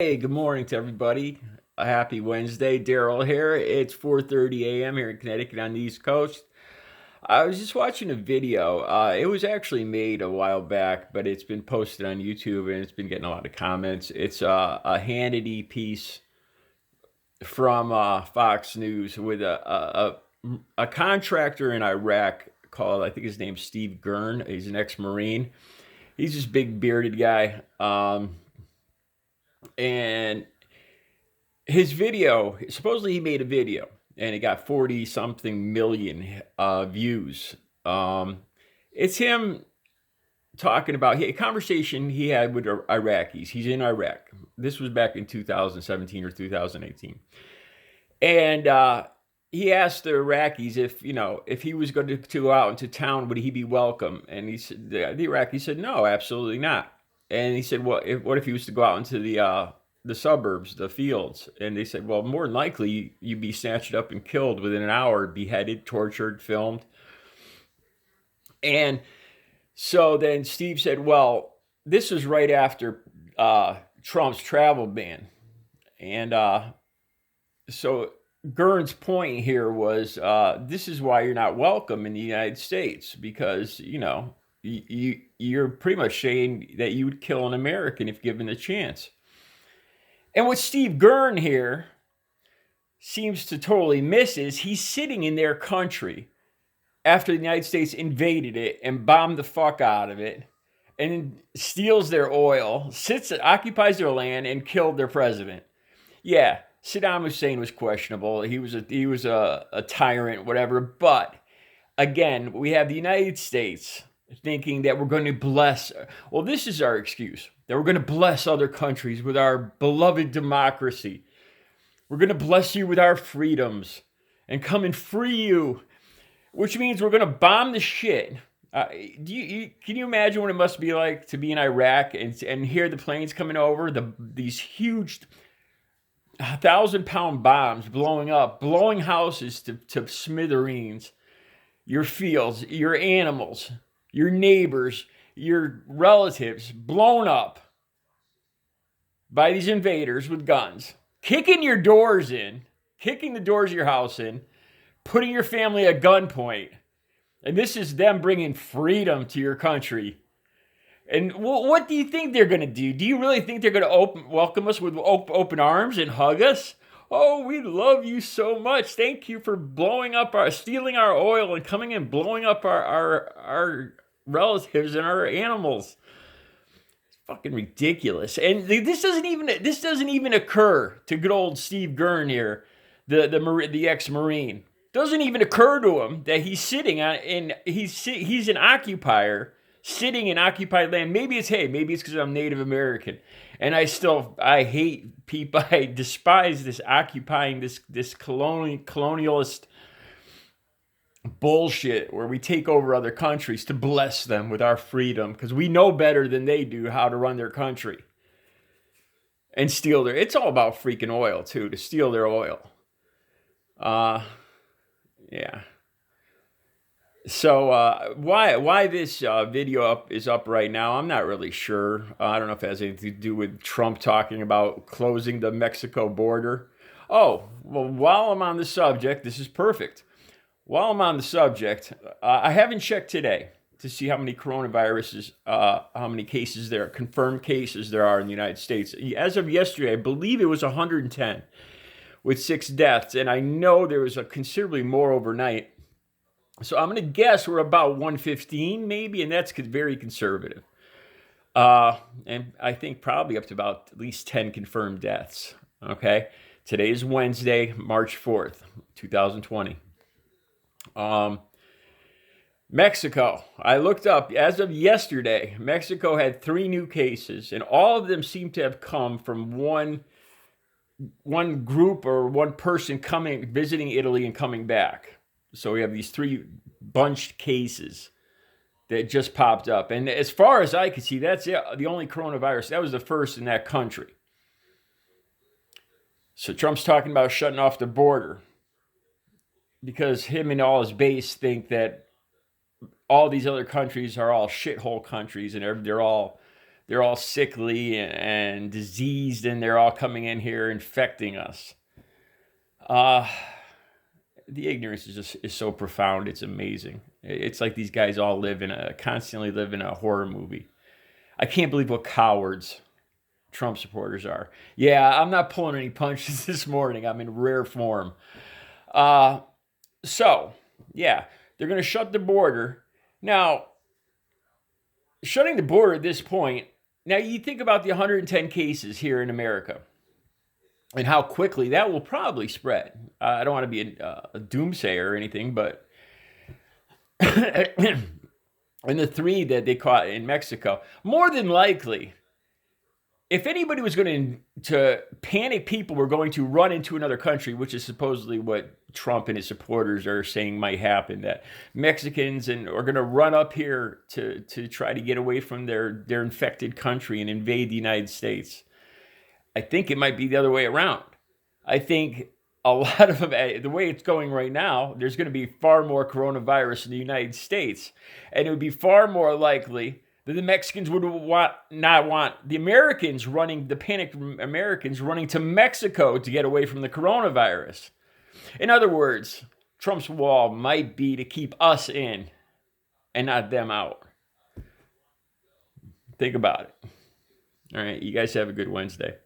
Hey, good morning to everybody. A happy Wednesday. Daryl here. It's 4:30 a.m. here in Connecticut on the East Coast. I was just watching a video. It was actually made a while back, but it's been posted on YouTube and it's been getting a lot of comments. It's a Hannity piece from Fox News with a contractor in Iraq called, I think his name's Steve Gurn. He's an ex-Marine. He's this big bearded guy. And his video, supposedly he made a video and it got 40 something million views. It's him talking about a conversation he had with Iraqis. He's in Iraq. This was back in 2017 or 2018. And he asked the Iraqis if he was going to go out into town, would he be welcome? And he said, the Iraqi said, no, absolutely not. And he said, well, what if he was to go out into the suburbs, the fields? And they said, well, more than likely you'd be snatched up and killed within an hour, beheaded, tortured, filmed. And so then Steve said, well, this was right after Trump's travel ban. And so Gurn's point here was this is why you're not welcome in the United States, because, you're pretty much saying that you would kill an American if given the chance. And what Steve Gurn here seems to totally miss is he's sitting in their country after the United States invaded it and bombed the fuck out of it and steals their oil, occupies their land, and killed their president. Yeah, Saddam Hussein was questionable. He was a tyrant, whatever. But again, we have the United States thinking that we're going to bless. Well, this is our excuse, that we're going to bless other countries with our beloved democracy. We're going to bless you with our freedoms and come and free you, which means we're going to bomb the shit. Can you imagine what it must be like to be in Iraq and hear the planes coming over, these huge 1,000-pound bombs blowing up, blowing houses to smithereens, your fields, your animals, your neighbors, your relatives blown up by these invaders with guns, kicking your doors in, kicking the doors of your house in, putting your family at gunpoint. And this is them bringing freedom to your country. And what do you think they're going to do? Do you really think they're going to welcome us with open arms and hug us? Oh, we love you so much. Thank you for stealing our oil and coming and blowing up our relatives and our animals. It's fucking ridiculous. And this doesn't even occur to good old Steve Gurn here, the ex-Marine. Doesn't even occur to him that he's sitting he's an occupier sitting in occupied land. Maybe it's because I'm Native American and I hate people. I despise this occupying, this colonialist bullshit where we take over other countries to bless them with our freedom because we know better than they do how to run their country and steal it's all about freaking oil too, to steal their oil. Yeah. So why this video is up right now, I'm not really sure. I don't know if it has anything to do with Trump talking about closing the Mexico border. Oh, well, while I'm on the subject, this is perfect. While I'm on the subject, I haven't checked today to see how many coronaviruses, how many cases there are, confirmed cases there are in the United States. As of yesterday, I believe it was 110 with 6 deaths, and I know there was a considerably more overnight. So I'm going to guess we're about 115 maybe, and that's very conservative. And I think probably up to about at least 10 confirmed deaths. Okay, today is Wednesday, March 4th, 2020. Mexico, I looked up, as of yesterday, Mexico had 3 new cases, and all of them seem to have come from one group or one person visiting Italy and coming back. So we have these 3 bunched cases that just popped up. And as far as I could see, that's the only coronavirus. That was the first in that country. So Trump's talking about shutting off the border because him and all his base think that all these other countries are all shithole countries and they're all they're all sickly and diseased, and they're all coming in here infecting us. The ignorance is so profound. It's amazing. It's like these guys all constantly live in a horror movie. I can't believe what cowards Trump supporters are. Yeah, I'm not pulling any punches this morning. I'm in rare form. So, yeah, they're going to shut the border. Now, shutting the border at this point, now you think about the 110 cases here in America and how quickly that will probably spread. I don't want to be a doomsayer or anything, but and the 3 that they caught in Mexico, more than likely, if anybody was going to panic, people were going to run into another country, which is supposedly what Trump and his supporters are saying might happen, that Mexicans are going to run up here to try to get away from their infected country and invade the United States. I think it might be the other way around. I think a lot of them, the way it's going right now, there's going to be far more coronavirus in the United States, and it would be far more likely that the Mexicans would not want the Americans the panicked Americans running to Mexico to get away from the coronavirus. In other words, Trump's wall might be to keep us in and not them out. Think about it. All right, you guys have a good Wednesday.